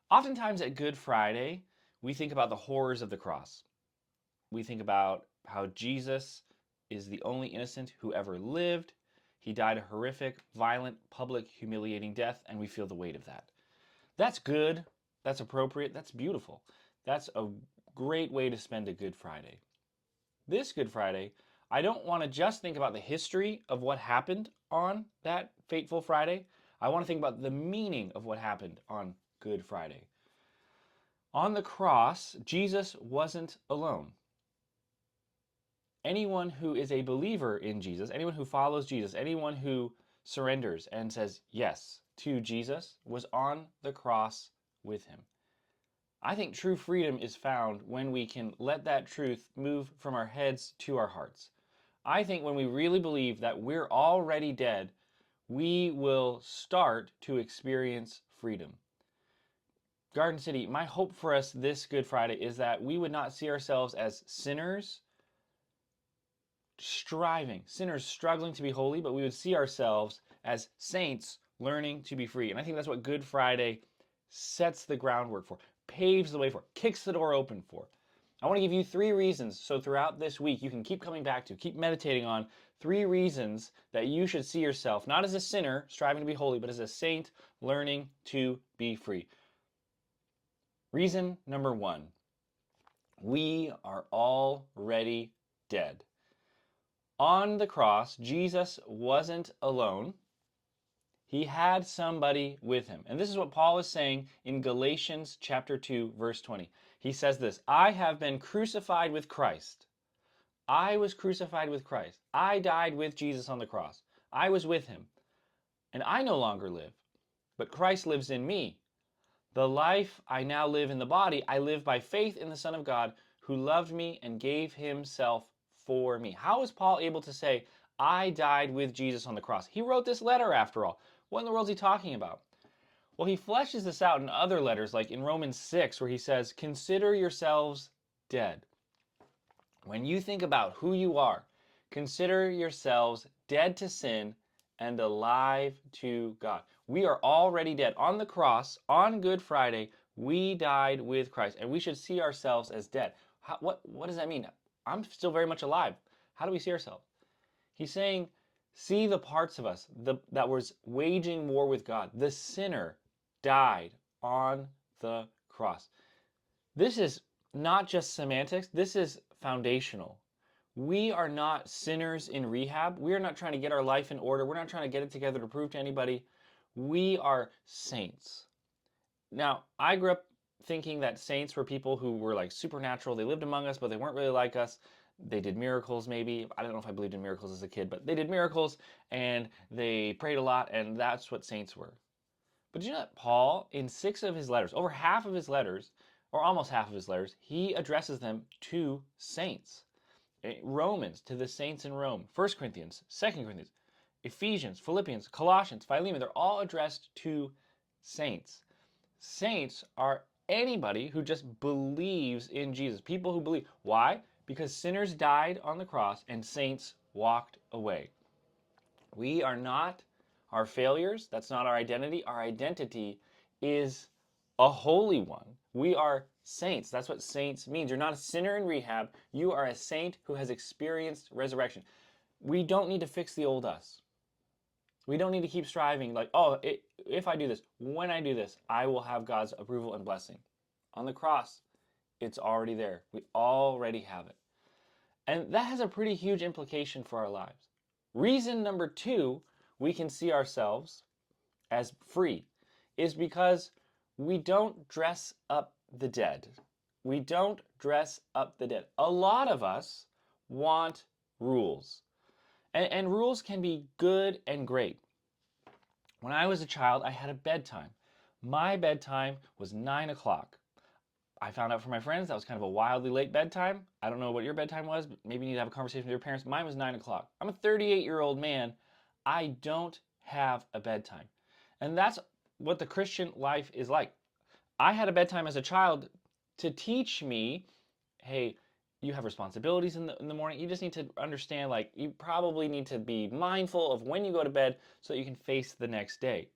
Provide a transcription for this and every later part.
Oftentimes at Good Friday, we think about the horrors of the cross. We think about how Jesus is the only innocent who ever lived. He died a horrific, violent, public, humiliating death, and we feel the weight of that. That's good. That's appropriate. That's beautiful. That's a great way to spend a Good Friday. This Good Friday, I don't want to just think about the history of what happened on that fateful Friday. I want to think about the meaning of what happened on Good Friday. On the cross, Jesus wasn't alone. Anyone who is a believer in Jesus, anyone who follows Jesus, anyone who surrenders and says yes to Jesus was on the cross with him. I think true freedom is found when we can let that truth move from our heads to our hearts. I think when we really believe that we're already dead, we will start to experience freedom. Garden City, my hope for us this Good Friday is that we would not see ourselves as sinners sinners struggling to be holy, but we would see ourselves as saints learning to be free. And I think that's what Good Friday sets the groundwork for, paves the way for, kicks the door open for. I want to give you 3 reasons so throughout this week you can keep coming back to, keep meditating on 3 reasons that you should see yourself not as a sinner striving to be holy, but as a saint learning to be free. Reason number 1, we are already dead. On the cross, Jesus wasn't alone. He had somebody with him. And this is what Paul is saying in Galatians chapter 2, verse 20. He says this, I have been crucified with Christ. I was crucified with Christ. I died with Jesus on the cross. I was with him. And I no longer live, but Christ lives in me. The life I now live in the body, I live by faith in the Son of God who loved me and gave himself for me. How is Paul able to say, I died with Jesus on the cross? He wrote this letter after all. What in the world is he talking about? Well, he fleshes this out in other letters, like in Romans 6, where he says, consider yourselves dead. When you think about who you are, consider yourselves dead to sin and alive to God. We are already dead. On the cross, on Good Friday, we died with Christ, and we should see ourselves as dead. What does that mean? I'm still very much alive. How do we see ourselves? He's saying, see the parts of us that was waging war with God. The sinner died on the cross. This is not just semantics, this is foundational. We are not sinners in rehab. We are not trying to get our life in order. We're not trying to get it together to prove to anybody. We are saints. Now, I grew up thinking that saints were people who were like supernatural. They lived among us, but they weren't really like us. They did miracles, maybe. I don't know if I believed in miracles as a kid, but they did miracles and they prayed a lot, and that's what saints were. But did you know that Paul, in 6 of his letters, over half of his letters, or almost half of his letters, he addresses them to saints. Romans, to the saints in Rome. 1 Corinthians, 2 Corinthians, Ephesians, Philippians, Colossians, Philemon, they're all addressed to saints. Saints are anybody who just believes in Jesus. People who believe. Why? Because sinners died on the cross and saints walked away. We are not our failures. That's not our identity. Our identity is a holy one. We are saints. That's what saints means. You're not a sinner in rehab. You are a saint who has experienced resurrection. We don't need to fix the old us. We don't need to keep striving like, oh, if I do this, when I do this, I will have God's approval and blessing. On the cross, it's already there. We already have it. And that has a pretty huge implication for our lives. Reason number 2, we can see ourselves as free is because we don't dress up the dead. We don't dress up the dead. A lot of us want rules. And rules can be good and great. When I was a child, I had a bedtime. My bedtime was 9 o'clock. I found out from my friends that was kind of a wildly late bedtime. I don't know what your bedtime was, but maybe you need to have a conversation with your parents. Mine was 9 o'clock. I'm a 38-year-old man. I don't have a bedtime. And that's what the Christian life is like. I had a bedtime as a child to teach me, hey, you have responsibilities in the morning. You just need to understand, like, you probably need to be mindful of when you go to bed so that you can face the next day.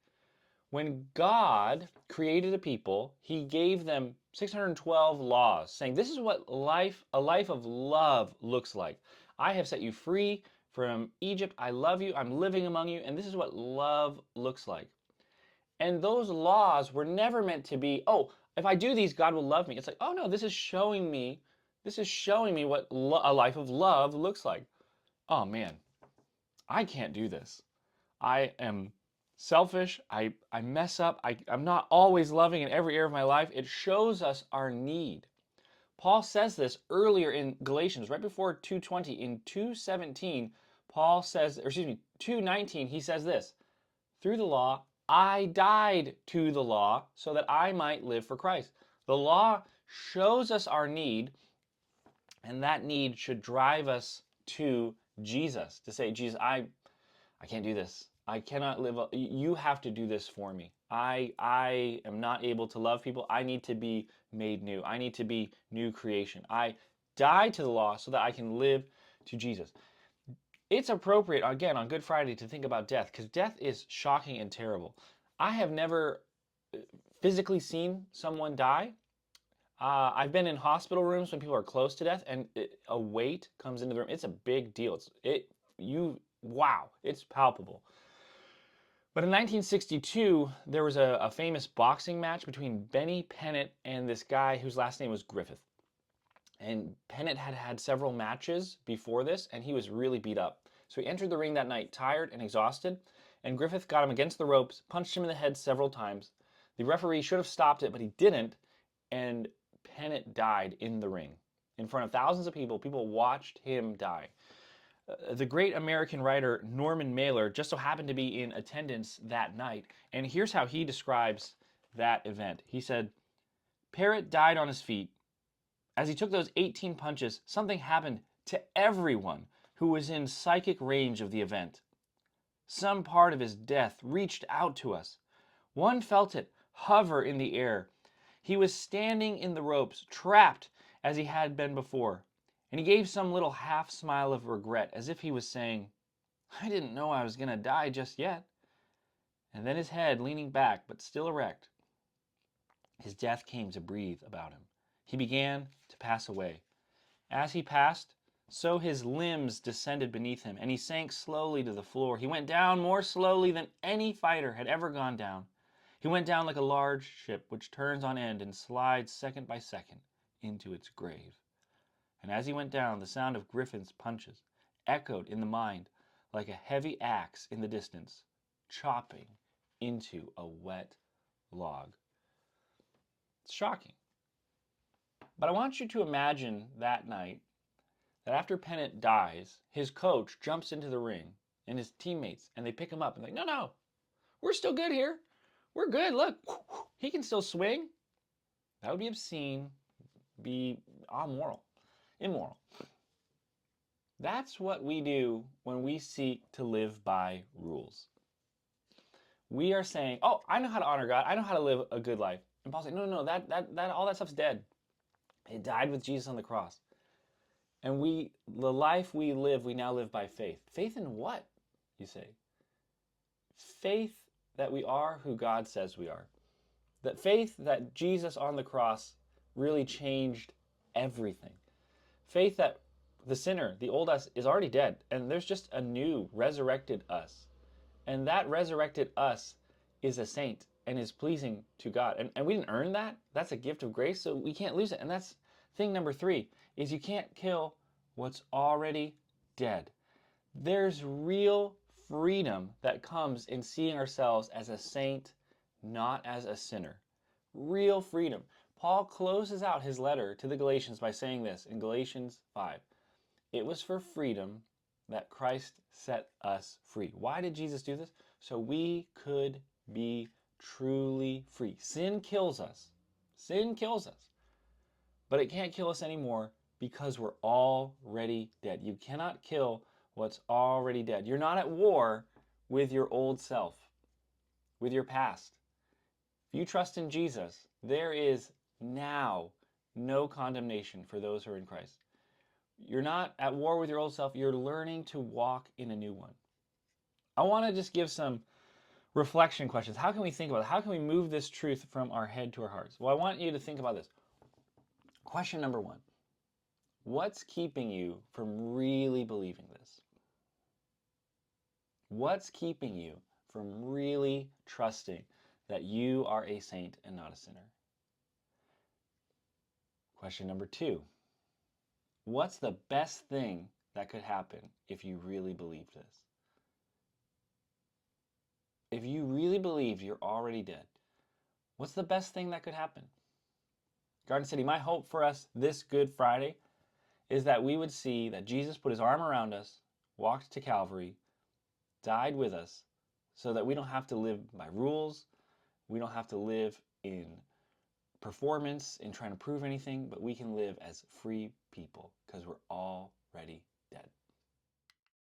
When God created a people, he gave them 612 laws saying, this is what a life of love looks like. I have set you free from Egypt. I love you. I'm living among you. And this is what love looks like. And those laws were never meant to be, oh, if I do these, God will love me. It's like, oh no, this is showing me what a life of love looks like. Oh man, I can't do this. I am selfish. I mess up. I'm not always loving in every area of my life. It shows us our need. Paul says this earlier in Galatians, right before 2:20. In 2:17, Paul says, or excuse me, 2:19, he says this: through the law, I died to the law so that I might live for Christ. The law shows us our need, and that need should drive us to Jesus, to say, Jesus, I can't do this. I cannot live. You have to do this for me. I am not able to love people. I need to be made new. I need to be new creation. I die to the law so that I can live to Jesus. It's appropriate, again, on Good Friday to think about death, because death is shocking and terrible. I have never physically seen someone die. I've been in hospital rooms when people are close to death, and a weight comes into the room. It's a big deal. Wow, it's palpable. But in 1962, there was a famous boxing match between Benny Pennant and this guy whose last name was Griffith. And Pennant had had several matches before this, and he was really beat up. So he entered the ring that night tired and exhausted, and Griffith got him against the ropes, punched him in the head several times. The referee should have stopped it, but he didn't, and Pennant died in the ring. In front of thousands of people, people watched him die. The great American writer Norman Mailer just so happened to be in attendance that night, and here's how he describes that event. He said, Parrott died on his feet. As he took those 18 punches, something happened to everyone who was in psychic range of the event. Some part of his death reached out to us. One felt it hover in the air. He was standing in the ropes, trapped as he had been before, and he gave some little half smile of regret, as if he was saying, I didn't know I was going to die just yet. And then his head leaning back, but still erect, his death came to breathe about him. He began to pass away. As he passed, so his limbs descended beneath him, and he sank slowly to the floor. He went down more slowly than any fighter had ever gone down. He went down like a large ship which turns on end and slides second by second into its grave. And as he went down, the sound of Griffin's punches echoed in the mind like a heavy axe in the distance, chopping into a wet log. It's shocking. But I want you to imagine that night that after Pennant dies, his coach jumps into the ring and his teammates, and they pick him up and they're like, no, we're still good here. We're good. Look, he can still swing. That would be obscene, be immoral. That's what we do when we seek to live by rules. We are saying, oh, I know how to honor God. I know how to live a good life. And Paul's saying, no, that all that stuff's dead. It died with Jesus on the cross. And the life we live, we now live by faith. Faith in what, you say? Faith that we are who God says we are. That faith that Jesus on the cross really changed everything. Faith that the sinner, the old us, is already dead, and there's just a new, resurrected us. And that resurrected us is a saint and is pleasing to God. And we didn't earn that. That's a gift of grace, so we can't lose it. And that's thing number 3, is you can't kill what's already dead. There's real freedom that comes in seeing ourselves as a saint, not as a sinner. Real freedom. Paul closes out his letter to the Galatians by saying this in Galatians 5. It was for freedom that Christ set us free. Why did Jesus do this? So we could be truly free. Sin kills us. Sin kills us. But it can't kill us anymore because we're already dead. You cannot kill what's already dead. You're not at war with your old self, with your past. If you trust in Jesus, there is now no condemnation for those who are in Christ. You're not at war with your old self. You're learning to walk in a new one. I want to just give some reflection questions. How can we think about it? How can we move this truth from our head to our hearts? Well, I want you to think about this. Question number one. What's keeping you from really believing this? What's keeping you from really trusting that you are a saint and not a sinner? Question number two. What's the best thing that could happen if you really believed this? If you really believed you're already dead, what's the best thing that could happen? Garden City, my hope for us this Good Friday is that we would see that Jesus put his arm around us, walked to Calvary, died with us, so that we don't have to live by rules, we don't have to live in performance, in trying to prove anything, but we can live as free people because we're already dead.